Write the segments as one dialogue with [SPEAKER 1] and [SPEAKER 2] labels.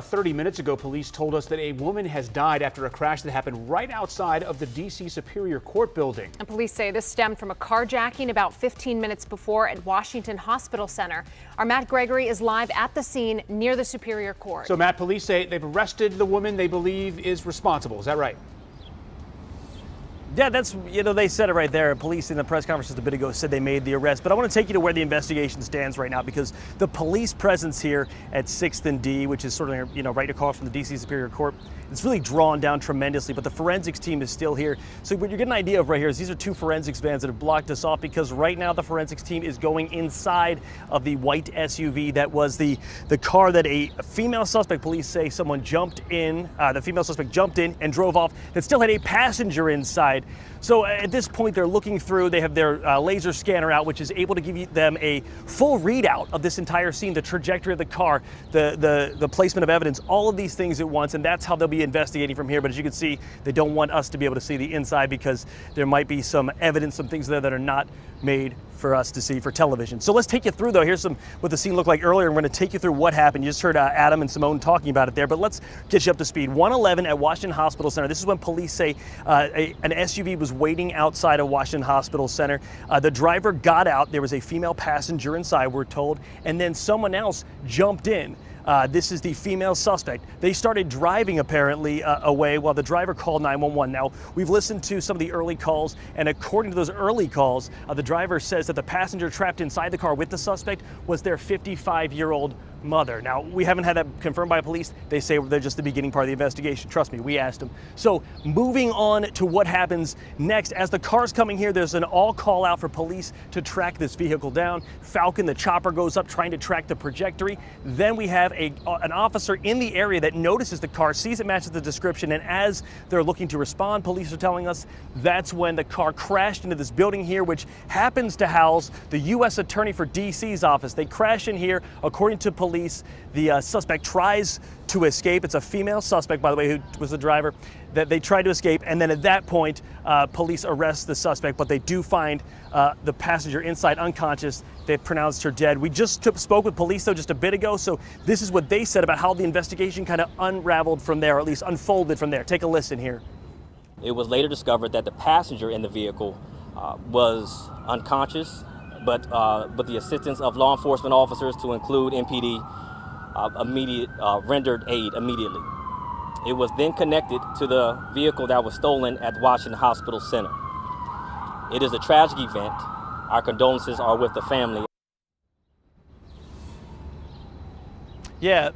[SPEAKER 1] 30 minutes ago, police told us that a woman has died after a crash that happened right outside of the D.C. Superior Court building.
[SPEAKER 2] And police say this stemmed from a carjacking about 15 minutes before at Washington Hospital Center. Our Matt Gregory is live at the scene near the Superior Court.
[SPEAKER 1] So, Matt, police say they've arrested the woman they believe is responsible. Is that right?
[SPEAKER 3] Yeah, that's, they said it right there. Police in the press conference just a bit ago said they made the arrest. But I want to take you to where the investigation stands right now, because the police presence here at 6th and D, which is sort of, right across from the D.C. Superior Court, it's really drawn down tremendously. But the forensics team is still here. So what you're getting an idea of right here is these are two forensics vans that have blocked us off, because right now the forensics team is going inside of the white SUV that was the car that a female suspect, police say someone jumped in, the female suspect jumped in and drove off, that still had a passenger inside. So at this point, they're looking through. They have their laser scanner out, which is able to give them a full readout of this entire scene, the trajectory of the car, the placement of evidence, all of these things at once, and that's how they'll be investigating from here. But as you can see, they don't want us to be able to see the inside, because there might be some evidence, some things there that are not made for us to see for television. So let's take you through, though. Here's what the scene looked like earlier. I'm going to take you through what happened. You just heard Adam and Simone talking about it there, but let's get you up to speed. 111 at Washington Hospital Center. This is when police say an SUV was waiting outside of Washington Hospital Center. The driver got out. There was a female passenger inside, we're told, and then someone else jumped in. This is the female suspect. They started driving apparently away while the driver called 911. Now, we've listened to some of the early calls, and according to those early calls, the driver says that the passenger trapped inside the car with the suspect was their 55-year-old mother. Now, we haven't had that confirmed by police. They say they're just the beginning part of the investigation. Trust me, we asked them. So moving on to what happens next. As the car's coming here, there's an all call out for police to track this vehicle down. Falcon, the chopper, goes up trying to track the trajectory. Then we have an officer in the area that notices the car, sees it matches the description, and as they're looking to respond, police are telling us that's when the car crashed into this building here, which happens to house the U.S. Attorney for D.C.'s office. They crash in here. According to police, the suspect tries to escape. It's a female suspect, by the way, who was the driver, that they tried to escape. And then at that point, police arrest the suspect, but they do find the passenger inside unconscious. They've pronounced her dead. We just spoke with police, though, just a bit ago. So this is what they said about how the investigation kind of unraveled from there, or at least unfolded from there. Take a listen here.
[SPEAKER 4] It was later discovered that the passenger in the vehicle was unconscious, but the assistance of law enforcement officers, to include MPD, rendered aid immediately. It was then connected to the vehicle that was stolen at Washington Hospital Center. It is a tragic event. Our condolences are with the family.
[SPEAKER 3] Yeah,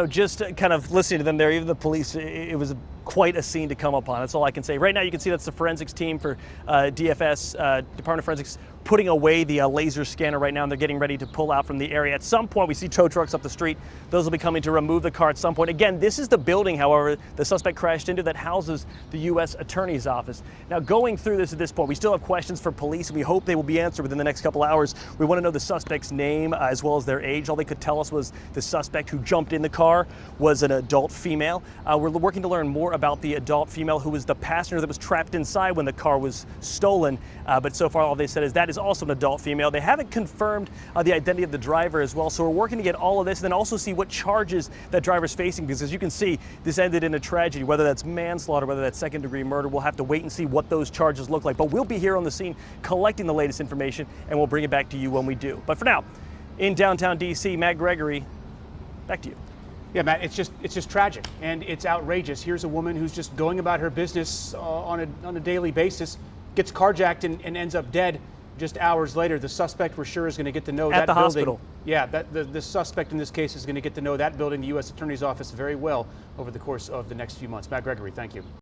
[SPEAKER 3] just kind of listening to them there, even the police, it was quite a scene to come upon. That's all I can say. Right now, you can see that's the forensics team for DFS, Department of Forensics, putting away the laser scanner right now, and they're getting ready to pull out from the area. At some point, we see tow trucks up the street. Those will be coming to remove the car at some point. Again, this is the building, however, the suspect crashed into, that houses the U.S. Attorney's office. Now, going through this at this point, we still have questions for police, and we hope they will be answered within the next couple hours. We want to know the suspect's name as well as their age. All they could tell us was the suspect who jumped in the car was an adult female. We're working to learn more about the adult female who was the passenger that was trapped inside when the car was stolen. But so far, all they said is that is also an adult female. They haven't confirmed the identity of the driver as well. So we're working to get all of this and then also see what charges that driver's facing, because as you can see, this ended in a tragedy. Whether that's manslaughter, whether that's second-degree murder, we'll have to wait and see what those charges look like. But we'll be here on the scene collecting the latest information, and we'll bring it back to you when we do. But for now, in downtown D.C., Matt Gregory, back to you.
[SPEAKER 1] Yeah, Matt, it's just tragic, and it's outrageous. Here's a woman who's just going about her business on a daily basis, gets carjacked and ends up dead just hours later. The suspect, we're sure, is going to get to know that building. At the hospital. Yeah, the suspect in this case is going to get to know that building, the U.S. Attorney's office, very well over the course of the next few months. Matt Gregory, thank you.